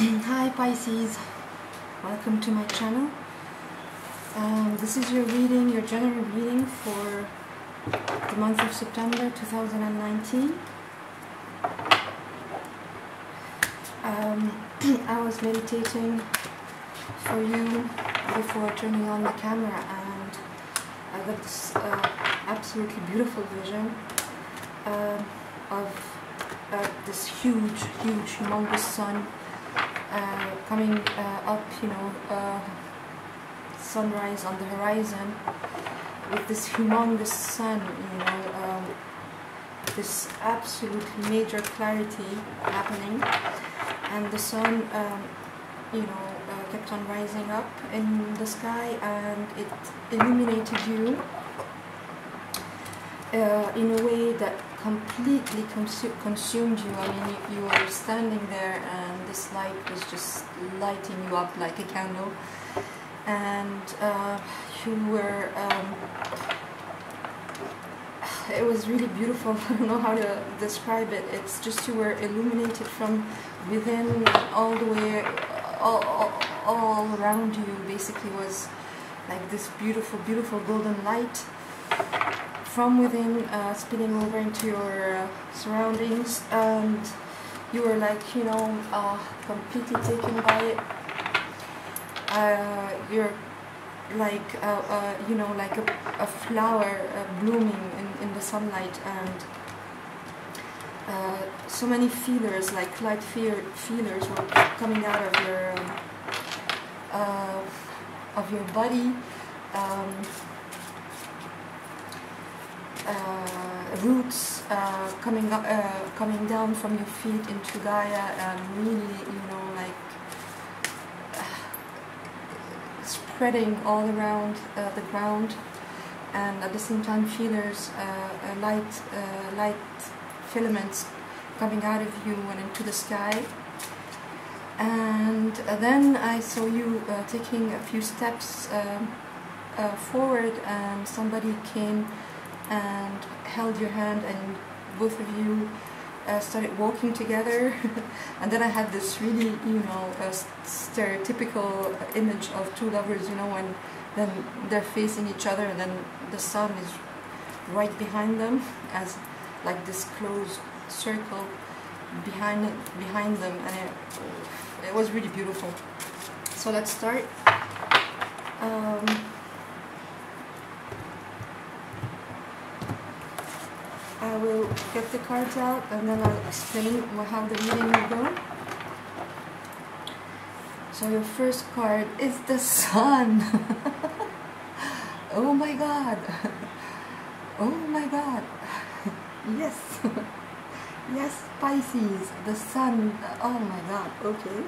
Hi Pisces, welcome to my channel. This is your reading, your general reading for the month of September 2019. I was meditating for you before turning on the camera, and I got this absolutely beautiful vision of this huge, humongous sun coming up, sunrise on the horizon, with this humongous sun, this absolutely major clarity happening, and the sun, kept on rising up in the sky, and it illuminated you in a way that completely consumed you. I mean, you were standing there and this light was just lighting you up like a candle, and you were it was really beautiful. I don't know how to describe it. It's just you were illuminated from within, all the way, all around you basically was like this beautiful golden light from within, spilling over into your surroundings, and you were like, completely taken by it. You're like, like a flower blooming in the sunlight, and so many feelers, like light feelers, were coming out of your body. Roots coming down from your feet into Gaia, and really, spreading all around the ground, and at the same time feelers, light filaments coming out of you and into the sky. And then I saw you taking a few steps forward, and somebody came and held your hand, and both of you started walking together. And then I had this really, stereotypical image of two lovers, when then they're facing each other, and then the sun is right behind them, as like this closed circle behind them, and it was really beautiful. So let's start. I will get the cards out, and then I'll explain how the reading will go. So your first card is the sun. Oh my god. Oh my god. Yes. Yes, Pisces, the sun. Oh my god. Okay.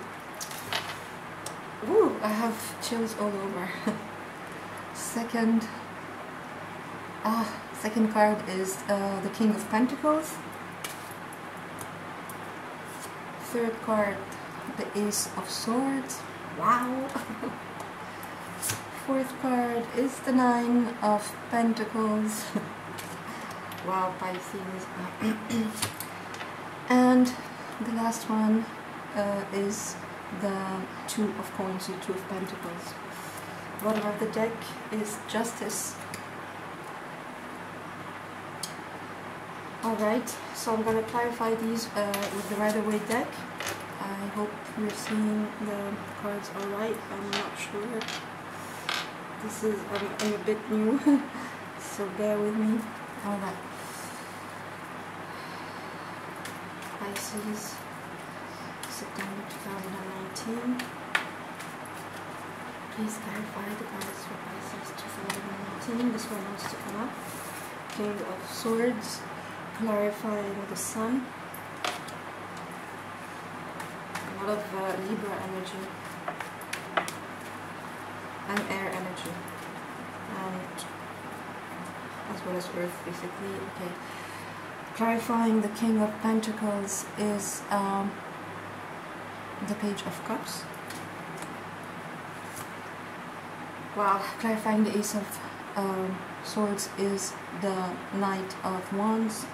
Woo, I have chills all over. Second card is the King of Pentacles. Third card, the Ace of Swords. Wow. Fourth card is the Nine of Pentacles. Wow, Pisces. And the last one is the Two of Coins, the Two of Pentacles. Bottom of the deck is Justice. Alright, so I'm going to clarify these with the Rider-Waite deck. I hope you're seeing the cards alright. I'm not sure. I'm a bit new, so bear with me. Alright. Pisces, September 2019. Please clarify the cards for Pisces 2019. This one wants to come up. King of Swords, clarifying the sun. A lot of Libra energy and air energy, and as well as Earth, basically. Okay. Clarifying the King of Pentacles is the Page of Cups. Wow. Clarifying the Ace of Swords is the Knight of Wands.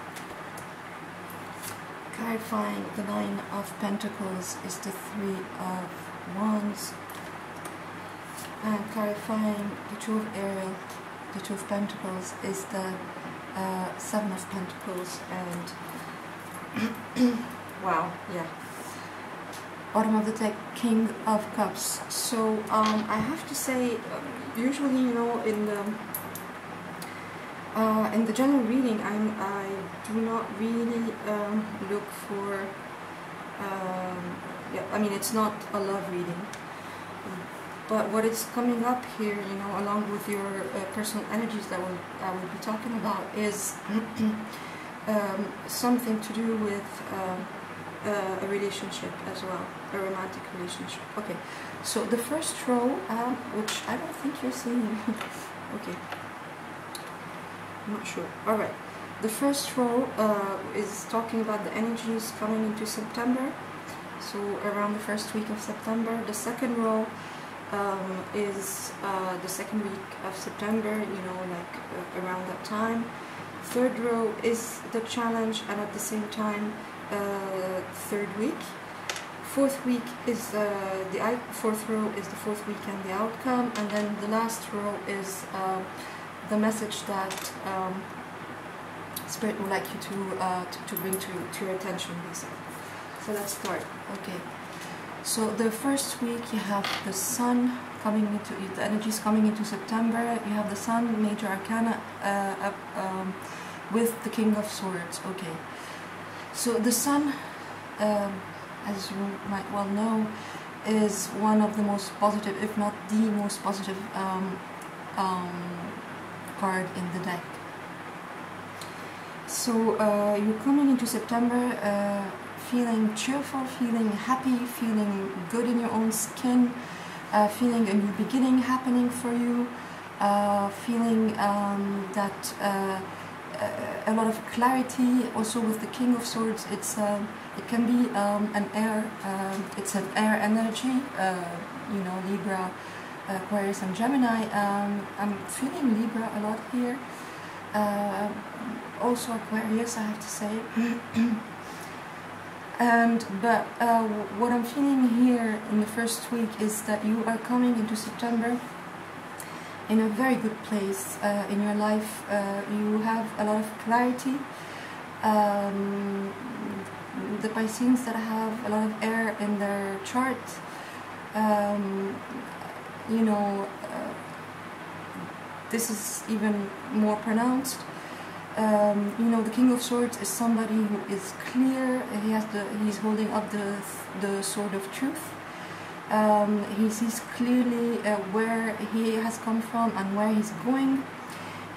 clarifying the Nine of Pentacles is the Three of Wands, and clarifying the Two of Ariel, the Two of Pentacles is the Seven of Pentacles, and wow, yeah, bottom of the deck, King of Cups. So I have to say, usually, you know, in the general reading, I do not really look for, yeah, I mean, it's not a love reading, but what is coming up here, you know, along with your personal energies that I will be talking about is something to do with a relationship as well, a romantic relationship. Okay, so the first row, which I don't think you're seeing, okay, I'm not sure. All right, the first row is talking about the energies coming into September, so around the first week of September. The second row is the second week of September, you know, like around that time. Third row is the challenge, and at the same time third week. Fourth week is fourth row is the fourth week and the outcome, and then the last row is the message that Spirit would like you to bring to your attention, basically. So let's start. Okay. So the first week you have the Sun coming into the energies coming into September. You have the Sun, Major Arcana, with the King of Swords. Okay. So the Sun, as you might well know, is one of the most positive, if not the most positive card in the deck. So you're coming into September feeling cheerful, feeling happy, feeling good in your own skin, feeling a new beginning happening for you, feeling that a lot of clarity. Also with the King of Swords, it can be an air, it's an air energy, you know, Libra, Aquarius and Gemini. I'm feeling Libra a lot here, also Aquarius, I have to say. But what I'm feeling here in the first week is that you are coming into September in a very good place in your life. You have a lot of clarity. The Pisces that have a lot of air in their chart, you know, this is even more pronounced. You know, the King of Swords is somebody who is clear. He's holding up the sword of truth. He sees clearly where he has come from and where he's going.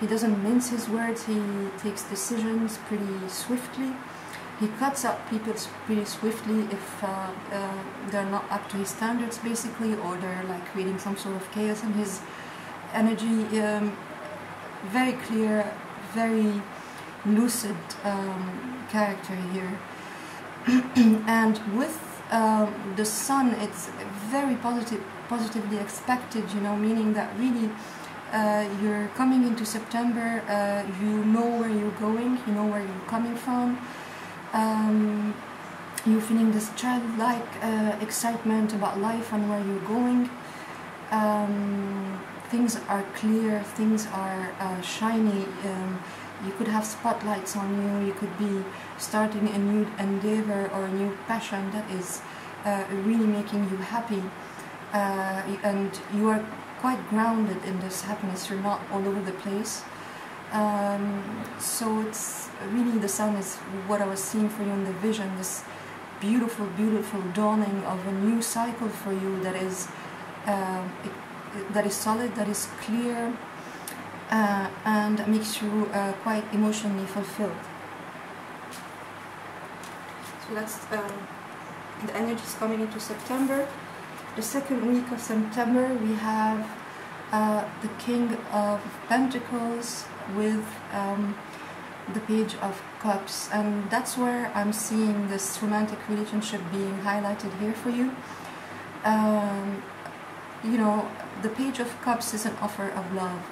He doesn't mince his words. He takes decisions pretty swiftly. He cuts out people pretty swiftly if they're not up to his standards, basically, or they're like creating some sort of chaos in his energy. Very clear, very lucid character here. And with the Sun, it's very positively expected, you know, meaning that really you're coming into September, you know where you're going, you know where you're coming from. You're feeling this childlike excitement about life and where you're going. Things are clear, things are shiny. You could have spotlights on you. You could be starting a new endeavor or a new passion that is really making you happy, and you are quite grounded in this happiness. You're not all over the place. So it's really, the Sun is what I was seeing for you in the vision, this beautiful, beautiful dawning of a new cycle for you that is solid, that is clear, and makes you quite emotionally fulfilled. So that's the energies coming into September. The second week of September, we have the King of Pentacles with the Page of Cups, and that's where I'm seeing this romantic relationship being highlighted here for you. You know, the Page of Cups is an offer of love.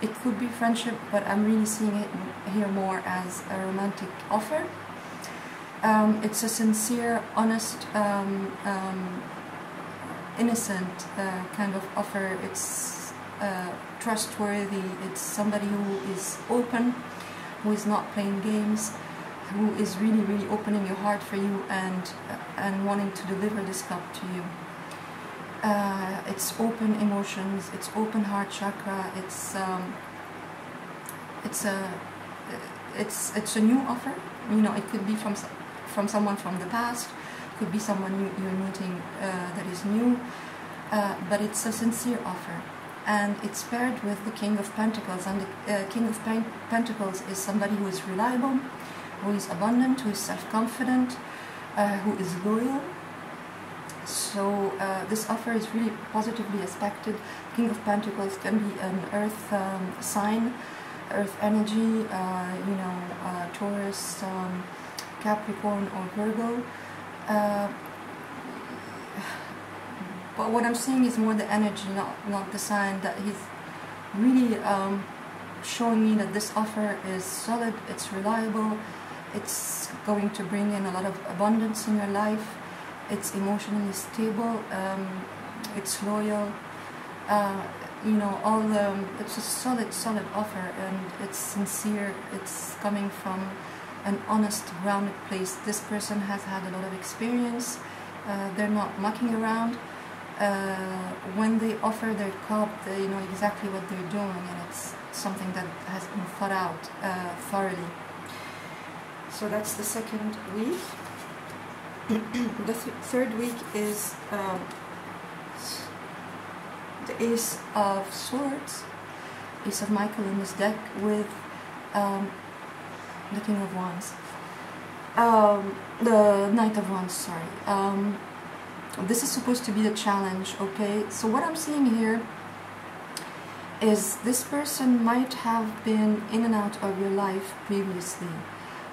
It could be friendship, but I'm really seeing it here more as a romantic offer. It's a sincere, honest, innocent kind of offer. It's trustworthy. It's somebody who is open, who is not playing games, who is really, really opening your heart for you and wanting to deliver this cup to you. It's open emotions. It's open heart chakra. It's a new offer. You know, it could be from someone from the past, could be someone you're meeting that is new, but it's a sincere offer, and it's paired with the King of Pentacles, and the King of Pentacles is somebody who is reliable, who is abundant, who is self-confident, who is loyal. So this offer is really positively aspected. King of Pentacles can be an earth sign, earth energy, you know, Taurus, Capricorn or Virgo. But what I'm seeing is more the energy, not the sign, that he's really showing me that this offer is solid, it's reliable, it's going to bring in a lot of abundance in your life, it's emotionally stable, it's loyal, you know, it's a solid offer, and it's sincere, it's coming from an honest, grounded place. This person has had a lot of experience, they're not mucking around. When they offer their cup, they know exactly what they're doing, and it's something that has been thought out thoroughly. So that's the second week. The third week is the Ace of Swords, Ace of Michael in this deck, with the King of Wands, the Knight of Wands, sorry. This is supposed to be the challenge, okay? So what I'm seeing here is this person might have been in and out of your life previously.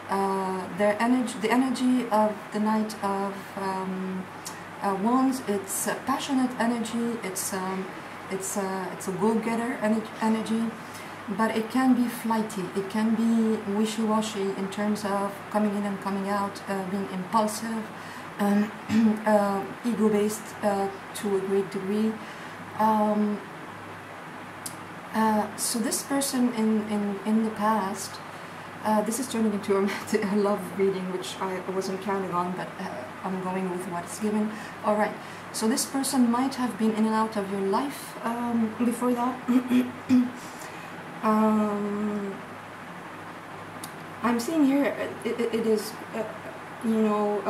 The energy of the Knight of Wands, it's a passionate energy, it's a go-getter energy, but it can be flighty, it can be wishy-washy in terms of coming in and coming out, being impulsive, ego-based to a great degree. So this person in the past, this is turning into a love reading, which I wasn't counting on, but I'm going with what's given. Alright, so this person might have been in and out of your life before that. I'm seeing here, it is, you know,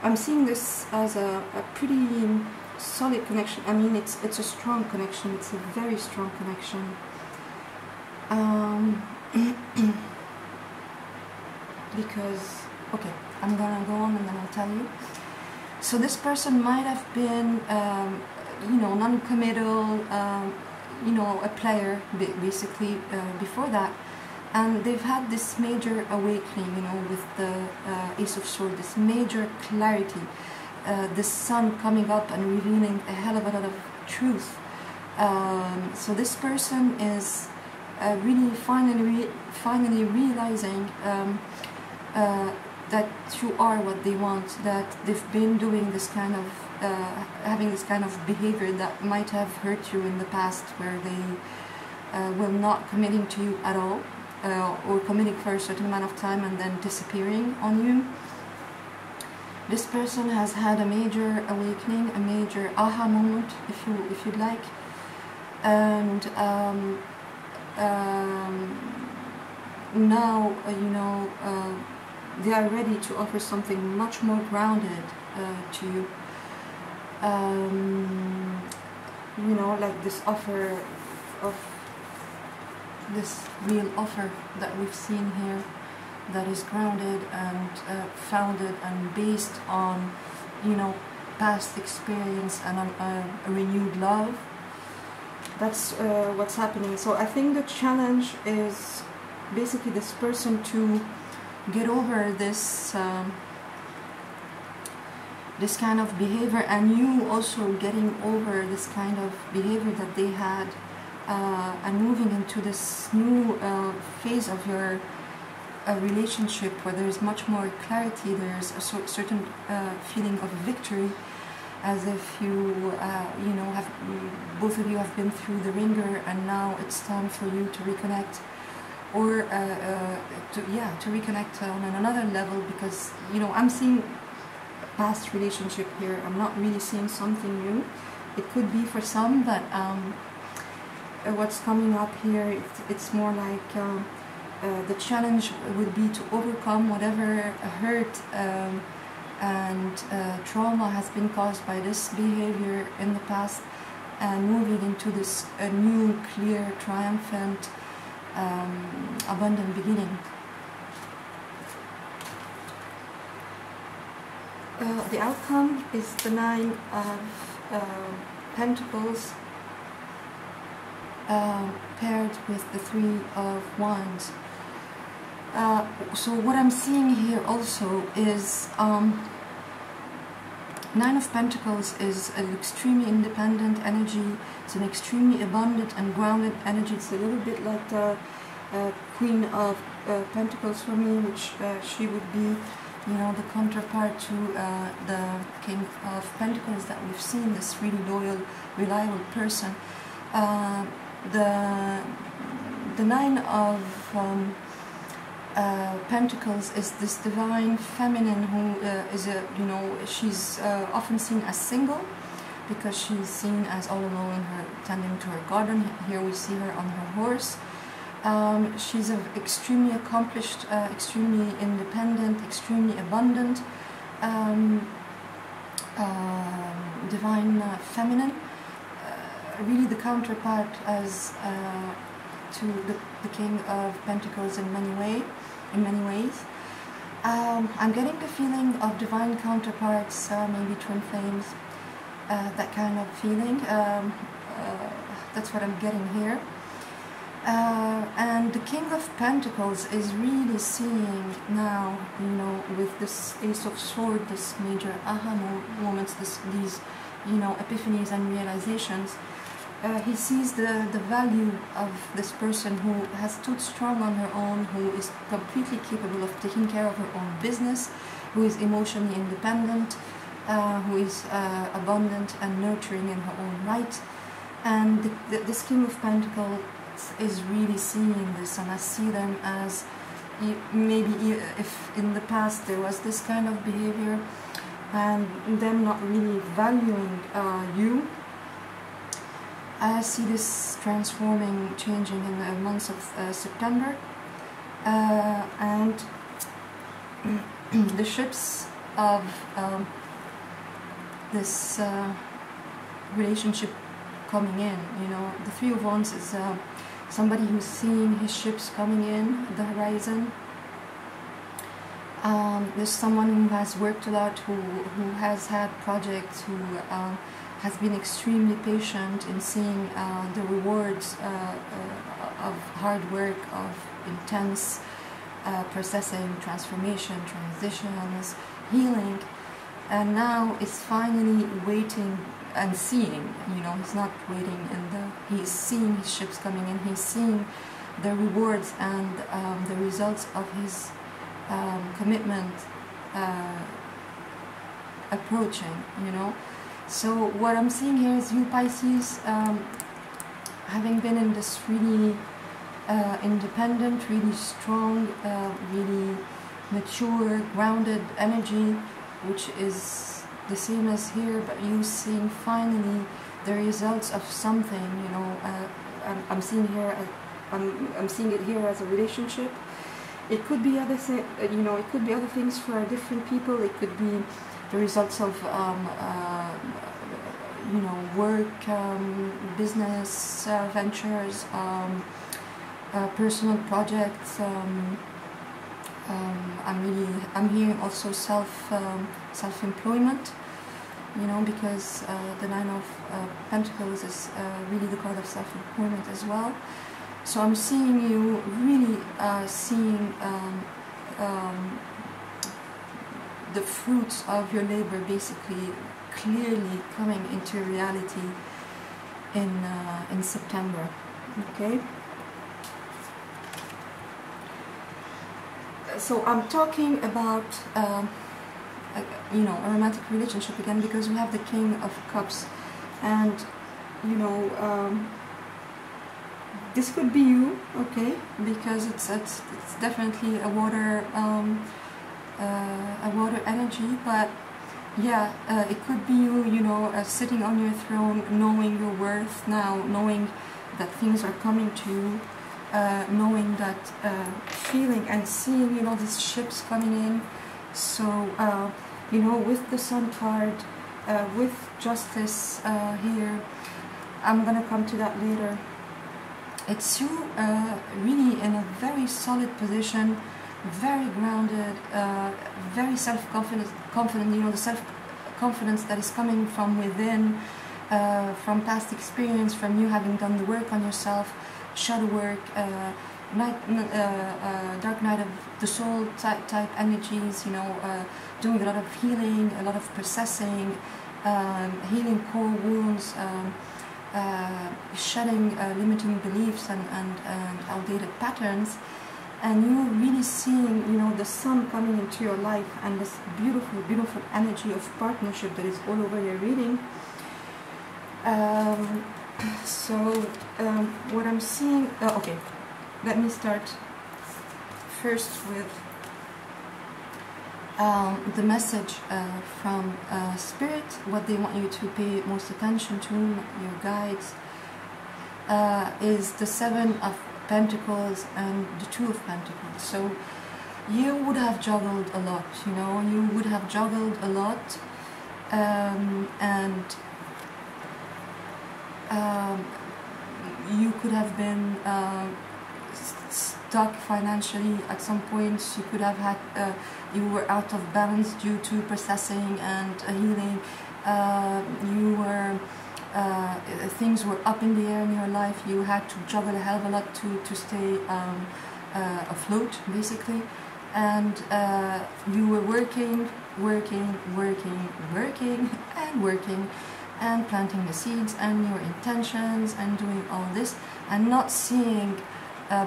I'm seeing this as a pretty solid connection. I mean, it's a strong connection. It's a very strong connection. Because, okay, I'm gonna go on and then I'll tell you. So this person might have been, you know, non-committal, you know, a player basically before that. And they've had this major awakening, you know, with the Ace of Swords, this major clarity, the sun coming up and revealing a hell of a lot of truth. So this person is really finally realizing that you are what they want, that they've been doing this kind of, having this kind of behavior that might have hurt you in the past, where they were not committing to you at all. Or committing for a certain amount of time and then disappearing on you. This person has had a major awakening, a major aha moment, if you'd like, and now you know they are ready to offer something much more grounded to you. You know, like this offer of this real offer that we've seen here, that is grounded and founded and based on, you know, past experience and on a renewed love. That's what's happening. So I think the challenge is basically this person to get over this this kind of behavior, and you also getting over this kind of behavior that they had, and moving into this new phase of your a relationship where there's much more clarity, there's a certain feeling of victory, as if you know, both of you have been through the ringer, and now it's time for you to reconnect, or to reconnect on another level, because, you know, I'm seeing past relationship here. I'm not really seeing something new. It could be for some, but what's coming up here, it's more like the challenge would be to overcome whatever hurt and trauma has been caused by this behavior in the past, and moving into this new, clear, triumphant, abundant beginning. The outcome is the 9 of Pentacles paired with the 3 of Wands. So what I'm seeing here also is 9 of Pentacles is an extremely independent energy. It's an extremely abundant and grounded energy. It's a little bit like the Queen of Pentacles for me, which she would be, you know, the counterpart to the King of Pentacles that we've seen, this really loyal, reliable person. The 9 of Pentacles is this divine feminine who is a, you know, she's often seen as single, because she's seen as all alone in her, tending to her garden. Here we see her on her horse. She's extremely accomplished, extremely independent, extremely abundant, divine feminine, really the counterpart as to the King of Pentacles in many ways. I'm getting the feeling of divine counterparts, maybe twin flames, that kind of feeling. That's what I'm getting here. And the King of Pentacles is really seeing now, you know, with this Ace of Swords, this major aha moments, these, you know, epiphanies and realizations. He sees the value of this person who has stood strong on her own, who is completely capable of taking care of her own business, who is emotionally independent, who is abundant and nurturing in her own right. And this King of Pentacles is really seeing this, and I see them as, maybe if in the past there was this kind of behavior and them not really valuing you, I see this transforming, changing in the months of September, and the ships of this relationship coming in, you know, the 3 of Wands is somebody who's seeing his ships coming in the horizon. There's someone who has worked a lot, who has had projects, who has been extremely patient in seeing the rewards of hard work, of intense processing, transformation, transitions, healing, and now is finally waiting and seeing, you know, he's not waiting he's seeing his ships coming in, he's seeing the rewards and the results of his commitment approaching, you know. So what I'm seeing here is you, Pisces, having been in this really independent, really strong, really mature, grounded energy, which is the same as here, but you seeing finally the results of something, you know. I'm seeing here, I'm seeing it here as a relationship. It could be you know, it could be other things for different people. It could be the results of you know, work, business ventures, personal projects. I'm hearing also self-employment, you know, because the 9 of Pentacles is really the card of self-employment as well. So I'm seeing you really seeing the fruits of your labor basically clearly coming into reality in September. Okay. so I'm talking about you know, a romantic relationship again, because we have the King of Cups, and you know, this could be you, okay, because it's definitely a water energy, but yeah, it could be you, you know, sitting on your throne, knowing your worth now, knowing that things are coming to you, knowing that, feeling and seeing, you know, these ships coming in. So, you know, with the Sun card, with Justice here, I'm gonna come to that later. It's you really in a very solid position, very grounded, very confident, you know, the self-confidence that is coming from within, from past experience, from you having done the work on yourself, shadow work, dark night of the soul type energies, you know, doing a lot of healing, a lot of processing, healing core wounds, shedding limiting beliefs and outdated patterns. And you're really seeing, you know, the sun coming into your life, and this beautiful, beautiful energy of partnership that is all over your reading. What I'm seeing, okay, let me start first with the message from Spirit, what they want you to pay most attention to, your guides, is the Seven of Pentacles and the Two of Pentacles. So you would have juggled a lot, you know, you would have juggled a lot, and you could have been stuck financially at some points. You could have had, you were out of balance due to processing and healing. You were things were up in the air in your life. You had to juggle a hell of a lot to stay afloat, basically. And you were working, and planting the seeds and your intentions and doing all this and not seeing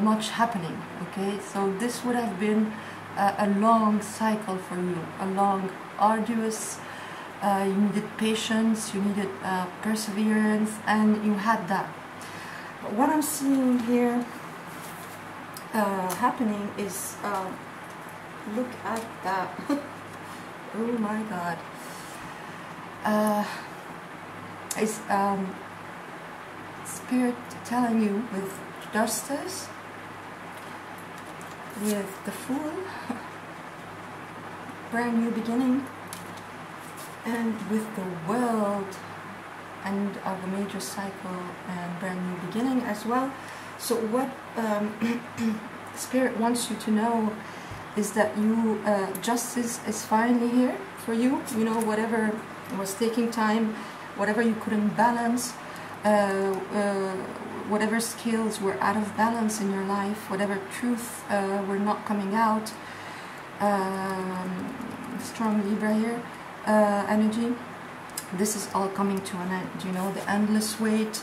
much happening, okay? So this would have been a long cycle for you, a long, arduous, you needed patience, you needed perseverance, and you had that. But what I'm seeing here happening is, look at that. Oh my God. Is Spirit telling you with Justice, with the Fool, brand new beginning, and with the World, end of a major cycle and brand new beginning as well. So what Spirit wants you to know is that you, justice is finally here for you. You know, whatever was taking time, whatever you couldn't balance, whatever skills were out of balance in your life, whatever truth were not coming out, strong Libra here, energy, this is all coming to an end. You know, the endless wait,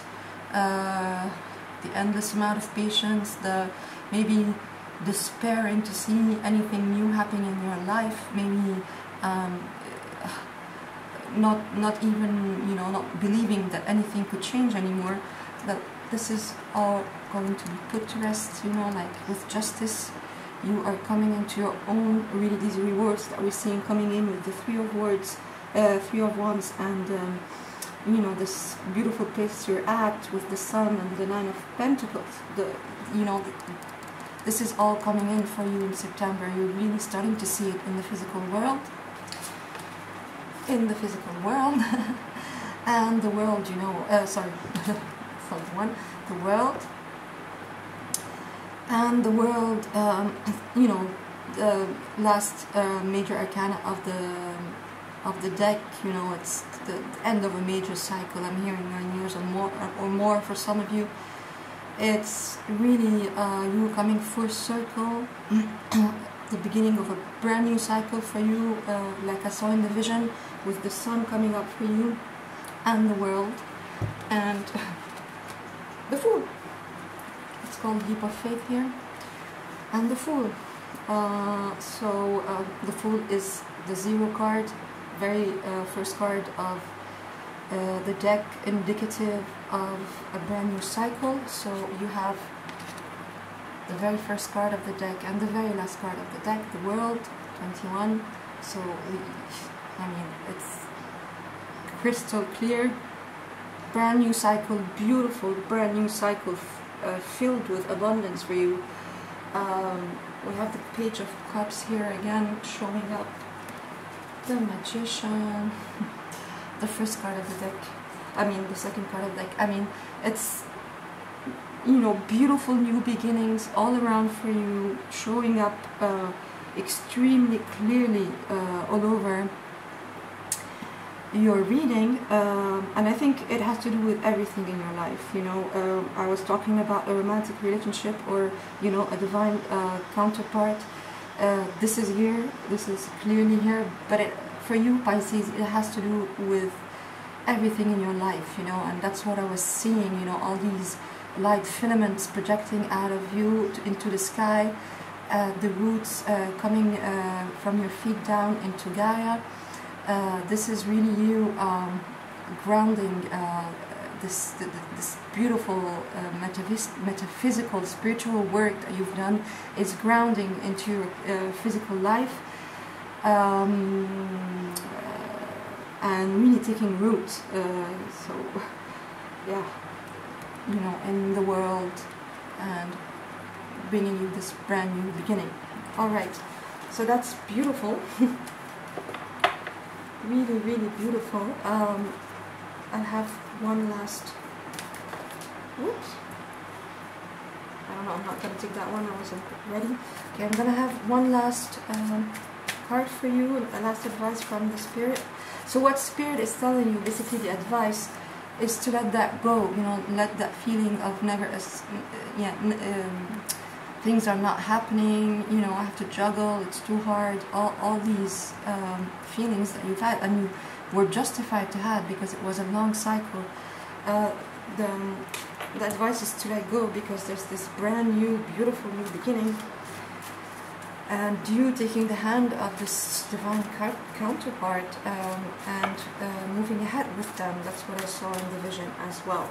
the endless amount of patience, the maybe despairing to see anything new happening in your life, maybe not even, you know, not believing that anything could change anymore, that this is all going to be put to rest, you know, like with Justice. You are coming into your own, really, these rewards that we're seeing coming in with the Three of Wands, and you know, this beautiful place you're at with the Sun and the Nine of Pentacles. This is all coming in for you in September. You're really starting to see it in the physical world. In the physical world, and the world, you know, sorry, the world. And the world, you know, the last major arcana of the deck, you know, it's the end of a major cycle. I'm hearing 9 years or more for some of you. It's really you coming full circle, the beginning of a brand new cycle for you, like I saw in the vision, with the Sun coming up for you, and the World, and the Fool. It's called Leap of Faith here, and the Fool. The Fool is the 0 card, very first card of the deck, indicative of a brand new cycle. So you have the very first card of the deck and the very last card of the deck, the World, 21. So I mean, it's crystal clear, brand new cycle, beautiful brand new cycle, filled with abundance for you. We have the Page of Cups here again, showing up the Magician, the first card of the deck, I mean the second card of the deck. I mean, it's, you know, beautiful new beginnings all around for you, showing up extremely clearly all over your reading, and I think it has to do with everything in your life. You know, I was talking about a romantic relationship, or, you know, a divine counterpart. This is here, this is clearly here, but for you, Pisces, it has to do with everything in your life, you know, and that's what I was seeing, you know, all these light filaments projecting out of you into the sky, the roots coming from your feet down into Gaia. This is really you grounding this beautiful metaphysical, spiritual work that you've done is grounding into your physical life, and really taking root. So, yeah, you know, in the world, and bringing you this brand new beginning. All right, so that's beautiful. Really, really beautiful. I have one last, whoops, I don't know, I'm not going to take that one, I wasn't ready. Okay, I'm going to have one last card for you, a last advice from the Spirit. So what Spirit is telling you, basically the advice, is to let that go, you know, let that feeling of never, things are not happening, you know, I have to juggle, it's too hard, all these feelings that you've had, and you were justified to have because it was a long cycle. The advice is to let go, because there's this brand new, beautiful new beginning, and you taking the hand of this divine counterpart and moving ahead with them. That's what I saw in the vision as well.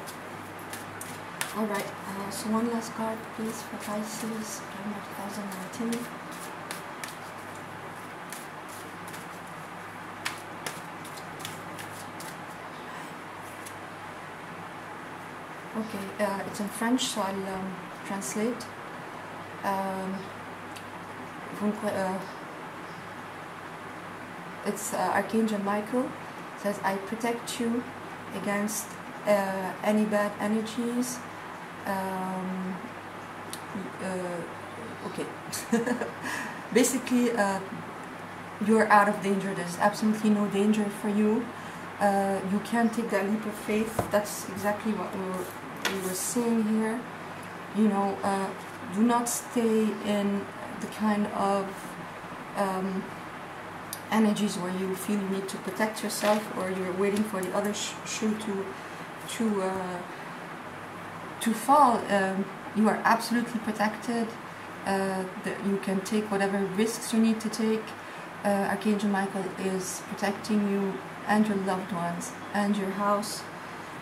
Alright, so one last card please for Pisces, September 2019. Okay, it's in French, so I'll translate. It's Archangel Michael. It says, I protect you against any bad energies. Okay. Basically, you're out of danger. There's absolutely no danger for you. You can take that leap of faith. That's exactly what we were seeing here. You know, do not stay in the kind of energies where you feel you need to protect yourself, or you're waiting for the other shoe to fall. You are absolutely protected. That you can take whatever risks you need to take. Archangel Michael is protecting you and your loved ones and your house,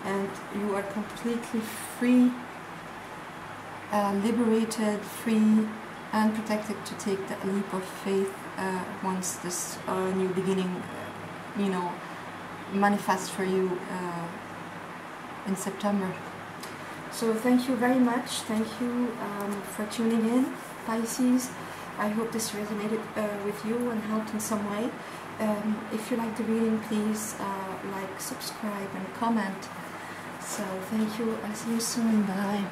and you are completely free, liberated, free, and protected to take that leap of faith once this new beginning, you know, manifests for you in September. So thank you very much. Thank you for tuning in, Pisces. I hope this resonated with you and helped in some way. If you like the reading, please like, subscribe, and comment. So thank you. I'll see you soon. Bye.